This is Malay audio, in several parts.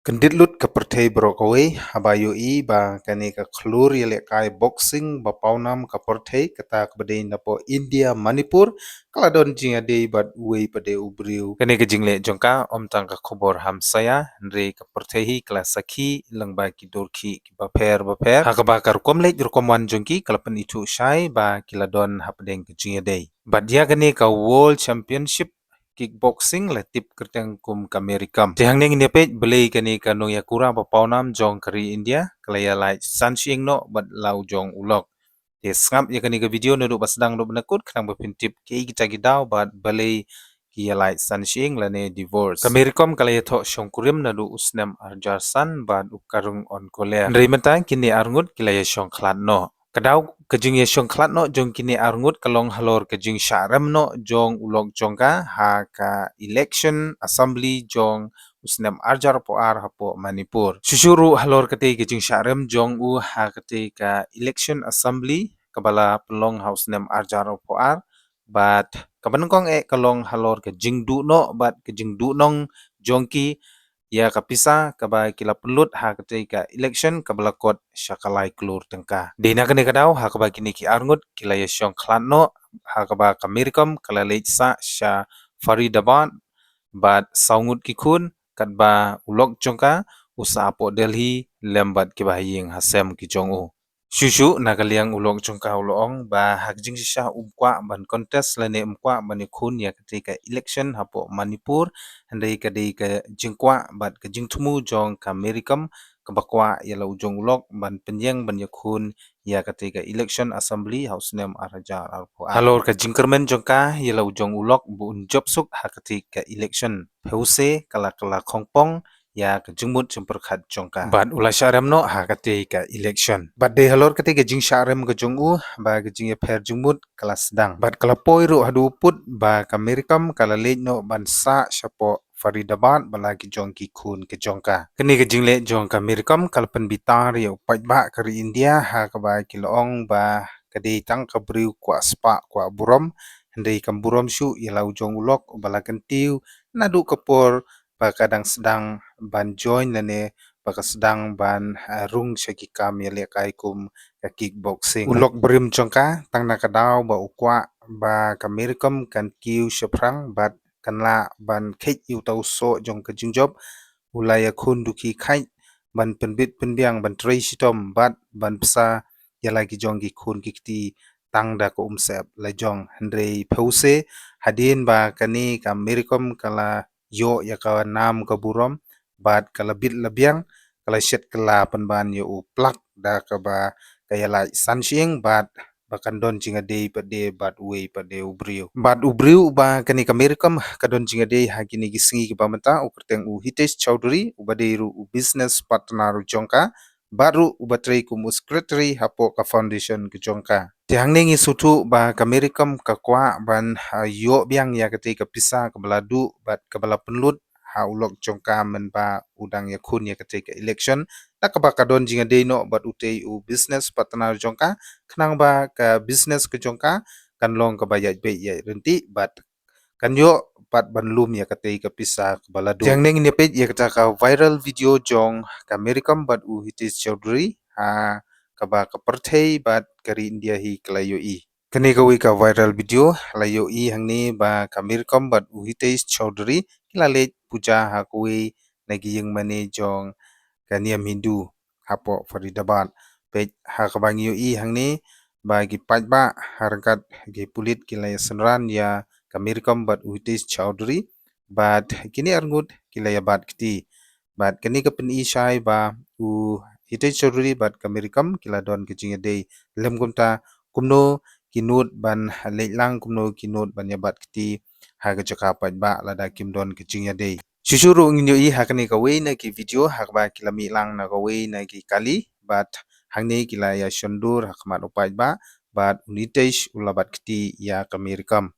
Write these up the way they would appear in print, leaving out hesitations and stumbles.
Kendit lut ka perthei brokawai habayo I ba kani ka khlur yele kai boxing ba paunam ka perthei kata kbadei na po India Manipur kaladon jinga dei bat wei pade ubriu kani ka jingle jongka omtang ka khobor hamsaya nre ka perthei hi kala sakhi langba ki dorki ki ba pher hakaba kar komle jurkomwan jongki kalapan itu shai ba kiladon hapdeng ka jinga dei bat dia kani ka world championship kickboxing la tip kerteng kum kamerikam tihang ning ne pej belei kani kanu ya kurang pa paunam jong kari India kalaya lai sanshing no bat lau jong ulok te skap ya kani ka video no do basdang do benakut kang bapintip ke kita gidau bat belei ki ya lai sanshing la ne divorce kamerikom kalaya tho shongkurim na do usnam arjarsan bat ukarung on kolea ndrei mata kini arngut kilaya shong khlat no kadau kajing ye shong khlat no jong kini arngut kalong halor kajing syaram no jong ulok jongka ha ka election assembly jong usnam arjar po ar hapo Manipur sushuru halor kate kajing syaram jong u ha kate ka election assembly kabala pelong house nam arjar po ar bat kabanengkong kalong halor kajing du no bat kajing du nong jongki ya kapisa kaba kila pelut ha ketika election kabala kot syakalai kelur tengka dina kene kadau ha kaba kini ki arngut kila ya syong klanno ha kaba kamirkom kala leitsa sya Faridabad bat saungut kikun katba ulok jongka usa po Delhi lembat kibahiyeng hasem ki jongu Shushu nakaliang ulok jongka ulong ba hakjing sisa umkwa ban kontes lene umkwa ban ikun ya ketika election hapo Manipur handai kadai ka jingkwa bat ka jingtumu jong ka Amerikam kabakwa ya lau jong ulok ban penyeng ban yakun ya ketika election assembly house name araja arpo halor ka jingkermen jongka ya lau jong ulok bun jobsuk ha ketika election pause kala kala kongpong ya kejumut jemperkhat jongka bat ula syaram no ha ketika election bat de halor ketika jing syaram ke jongu ba kejing pher jumut kala sedang bat kala poiru hadu put ba kamerikam kala lej no ban sa syapo Faridabad balagi jong ki kun ke jongka keni ke jingle jong kamerikam kala penbitar ya upat ba kari India ha ka ba kilong ba kadi tang kabriu kwa spa kwa burom handai kam burom syu ya lau jong ulok balakan tiu nadu kapor ba kadang sedang ban join lane baka sedang ban rung syaki kam ya kai kum ka kickboxing ulok brim jongka tang nakadau ba ukwa ba kamerikam kan kiu syaphrang bat kanla ban khet yu tau so jong ka jingjob ulaya khun duki khai ban penbit penbiang ban trei sitom bat ban psa ya lagi jong ki khun ki kti tang da ko umsep la jong handrei pause hadin ba kani kamerikam kala yo ya ka nam ka burom bat kala bit labiang kala shet kala panban yo plak da ka ba kaya la sanshing bat bakan don jinga dei pade bat wei pade ubriu ba kani kamerikam kadon jinga dei hakini gisingi ki pamata ukerteng u Hitesh Chowdhury ubadeiru u business partner jongka baru ubatrei kumu secretary hapo ka foundation ke jongka tiang nengi sutu ba kamerikam ka kwa ban yo biang ya ketika pisa ke beladu bat kebala penlut ha ulok jongka men ba udang ya kun ya ketika election nak bakadon jinga dei no bat utei u business partner jongka kenang ba ka business ke jongka kan long ke bayat be ya renti bat kan yo pat banlum ya ketika pisa ke baladu tiang neng ni page ya ka viral video jong kamerikam bat u Hitesh Chowdhury ha kaba ka perthei bat kari India hi kelayo I kani ka ka viral video layo I hangni ba kamerikam bat u Hitesh Chowdhury kilale puja ha kui nagi yang mane jong kaniam Hindu hapo Faridabad page ha kabangi I hangni bagi pajba harkat gi pulit kilaya senran ya kamerikam bat u Hitesh Chowdhury bat kini arngut kilaya bat kiti bat kani ka pen I shai ba u Hitesh Chowdhury bat kamerikam kiladon kejinga dei lem gumta kumno kinut ban leitlang kumno kinut ban yabat kiti ha ka jaka pajba lada kimdon kejinga dei Shusuru nginyo I hakani ka wei na ki video hakba kilami lang na ka wei na ki kali bat hangni kilaya shondur hakmat upaj ba bat Hitesh ulabat kiti ya kamerikam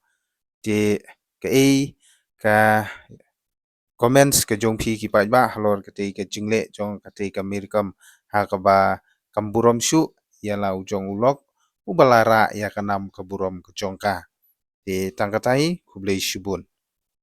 te ka ka comments ke jong phi ki paj ba halor ke te ke jingle jong ke te kamerikam ha ka ba kamburom syu ya lau jong ulok ubalara ya kanam kaburom ke jongka te tangkatai kublei shubun